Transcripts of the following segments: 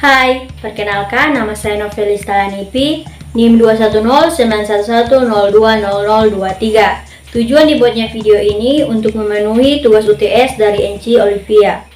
Hai, perkenalkan nama saya Novelis Talanipi, NIM 21091020023. Tujuan dibuatnya video ini untuk memenuhi tugas UTS dari NC Olivia.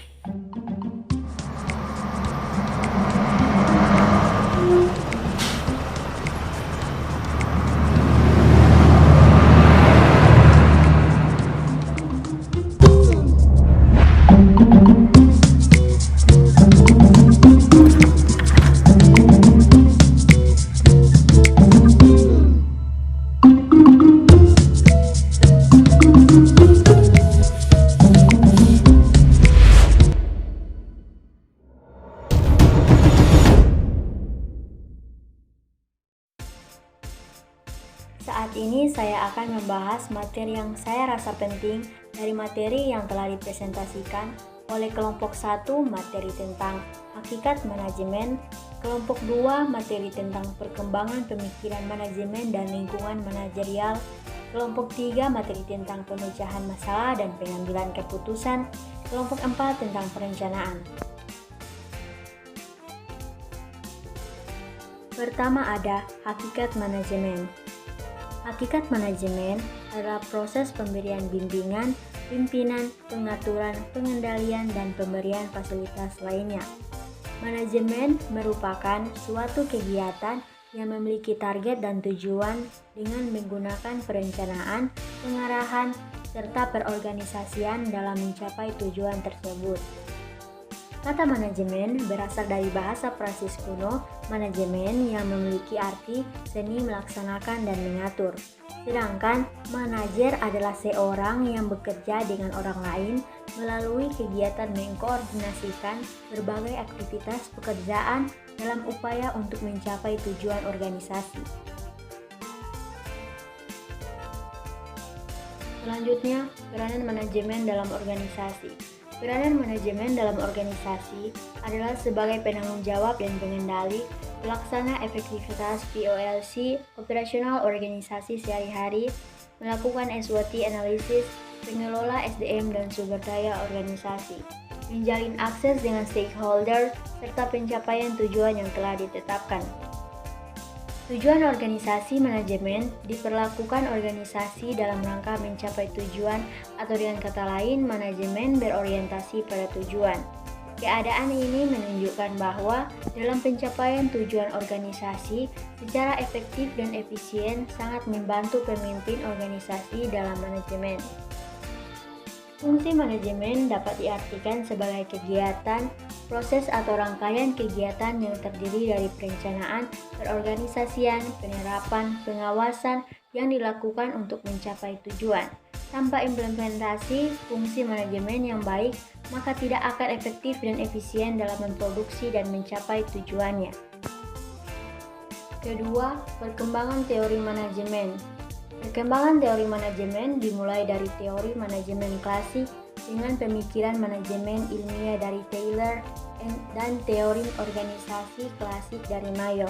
Saat ini saya akan membahas materi yang saya rasa penting dari materi yang telah dipresentasikan oleh kelompok 1 materi tentang hakikat manajemen, kelompok 2 materi tentang perkembangan pemikiran manajemen dan lingkungan manajerial, kelompok 3 materi tentang pemecahan masalah dan pengambilan keputusan, kelompok 4 tentang perencanaan. Pertama ada hakikat manajemen. Hakikat manajemen adalah proses pemberian bimbingan, pimpinan, pengaturan, pengendalian, dan pemberian fasilitas lainnya. Manajemen merupakan suatu kegiatan yang memiliki target dan tujuan dengan menggunakan perencanaan, pengarahan, serta perorganisasian dalam mencapai tujuan tersebut. Kata manajemen berasal dari bahasa Prancis kuno, manajemen yang memiliki arti seni melaksanakan dan mengatur. Sedangkan manajer adalah seorang yang bekerja dengan orang lain melalui kegiatan mengkoordinasikan berbagai aktivitas pekerjaan dalam upaya untuk mencapai tujuan organisasi. Selanjutnya, peranan manajemen dalam organisasi. Peranan manajemen dalam organisasi adalah sebagai penanggung jawab dan pengendali, pelaksana efektivitas POLC, operasional organisasi sehari-hari, melakukan SWOT analisis, pengelola SDM dan sumber daya organisasi, menjalin akses dengan stakeholder, serta pencapaian tujuan yang telah ditetapkan. Tujuan organisasi manajemen diperlakukan organisasi dalam rangka mencapai tujuan atau dengan kata lain manajemen berorientasi pada tujuan. Keadaan ini menunjukkan bahwa dalam pencapaian tujuan organisasi secara efektif dan efisien sangat membantu pemimpin organisasi dalam manajemen. Fungsi manajemen dapat diartikan sebagai kegiatan, proses atau rangkaian kegiatan yang terdiri dari perencanaan, perorganisasian, penerapan, pengawasan yang dilakukan untuk mencapai tujuan. Tanpa implementasi fungsi manajemen yang baik, maka tidak akan efektif dan efisien dalam memproduksi dan mencapai tujuannya. Kedua, perkembangan teori manajemen. Perkembangan teori manajemen dimulai dari teori manajemen klasik dengan pemikiran manajemen ilmiah dari Taylor dan teori organisasi klasik dari Mayo.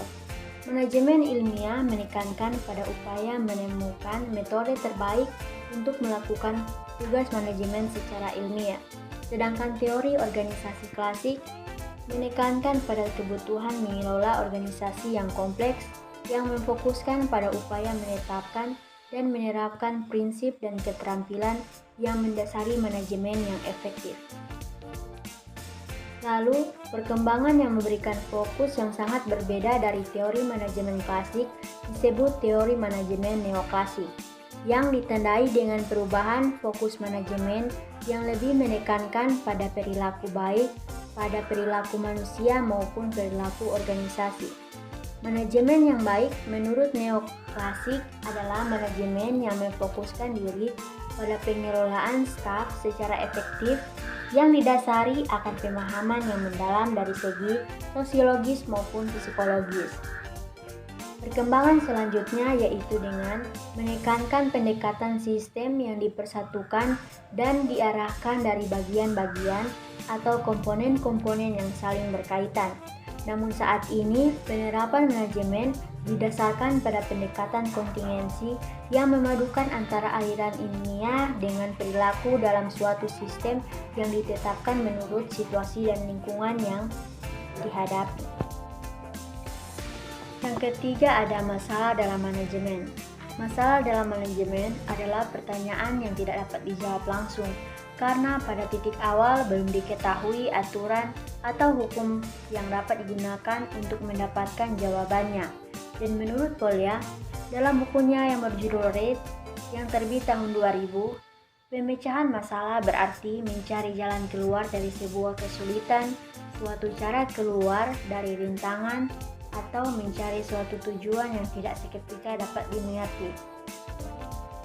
Manajemen ilmiah menekankan pada upaya menemukan metode terbaik untuk melakukan tugas manajemen secara ilmiah. Sedangkan teori organisasi klasik menekankan pada kebutuhan mengelola organisasi yang kompleks yang memfokuskan pada upaya menetapkan dan menerapkan prinsip dan keterampilan yang mendasari manajemen yang efektif. Lalu, perkembangan yang memberikan fokus yang sangat berbeda dari teori manajemen klasik disebut teori manajemen neoklasik, yang ditandai dengan perubahan fokus manajemen yang lebih menekankan pada perilaku baik, pada perilaku manusia maupun perilaku organisasi. Manajemen yang baik menurut neoklasik adalah manajemen yang memfokuskan diri pada pengelolaan staf secara efektif yang didasari akan pemahaman yang mendalam dari segi sosiologis maupun psikologis. Perkembangan selanjutnya yaitu dengan menekankan pendekatan sistem yang dipersatukan dan diarahkan dari bagian-bagian atau komponen-komponen yang saling berkaitan. Namun saat ini, penerapan manajemen didasarkan pada pendekatan kontingensi yang memadukan antara aliran ilmiah dengan perilaku dalam suatu sistem yang ditetapkan menurut situasi dan lingkungan yang dihadapi. Yang ketiga ada masalah dalam manajemen. Masalah dalam manajemen adalah pertanyaan yang tidak dapat dijawab langsung karena pada titik awal belum diketahui aturan atau hukum yang dapat digunakan untuk mendapatkan jawabannya. Dan menurut Polya, dalam bukunya yang berjudul Red yang terbit tahun 2000, pemecahan masalah berarti mencari jalan keluar dari sebuah kesulitan, suatu cara keluar dari rintangan, atau mencari suatu tujuan yang tidak seketika dapat dimengerti.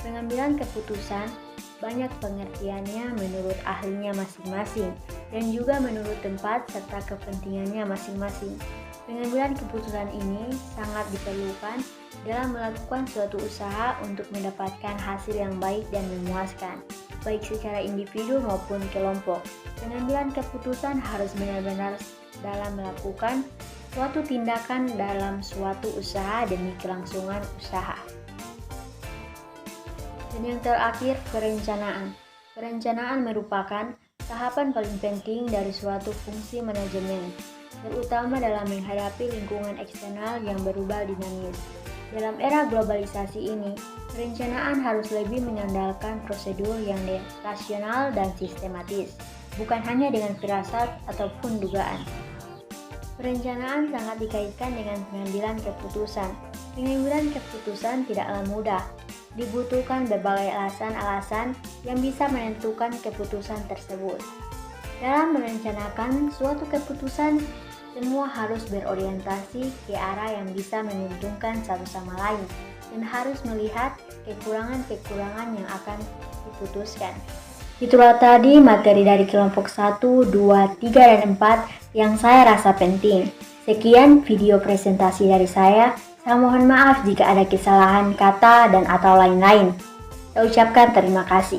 Pengambilan keputusan banyak pengertiannya menurut ahlinya masing-masing dan juga menurut tempat serta kepentingannya masing-masing. Pengambilan keputusan ini sangat diperlukan dalam melakukan suatu usaha untuk mendapatkan hasil yang baik dan memuaskan, baik secara individu maupun kelompok. Pengambilan keputusan harus benar-benar dalam melakukan suatu tindakan dalam suatu usaha demi kelangsungan usaha. Dan yang terakhir, perencanaan. Perencanaan merupakan tahapan paling penting dari suatu fungsi manajemen, terutama dalam menghadapi lingkungan eksternal yang berubah dinamis. Dalam era globalisasi ini, perencanaan harus lebih mengandalkan prosedur yang rasional dan sistematis, bukan hanya dengan firasat ataupun dugaan. Perencanaan sangat dikaitkan dengan pengambilan keputusan. Pengambilan keputusan tidaklah mudah. Dibutuhkan berbagai alasan-alasan yang bisa menentukan keputusan tersebut. Dalam merencanakan suatu keputusan, semua harus berorientasi ke arah yang bisa menguntungkan satu sama lain dan harus melihat kekurangan-kekurangan yang akan diputuskan. Itulah tadi materi dari kelompok 1, 2, 3, dan 4 yang saya rasa penting. Sekian video presentasi dari saya. Saya mohon maaf jika ada kesalahan kata dan atau lain-lain. Saya ucapkan terima kasih.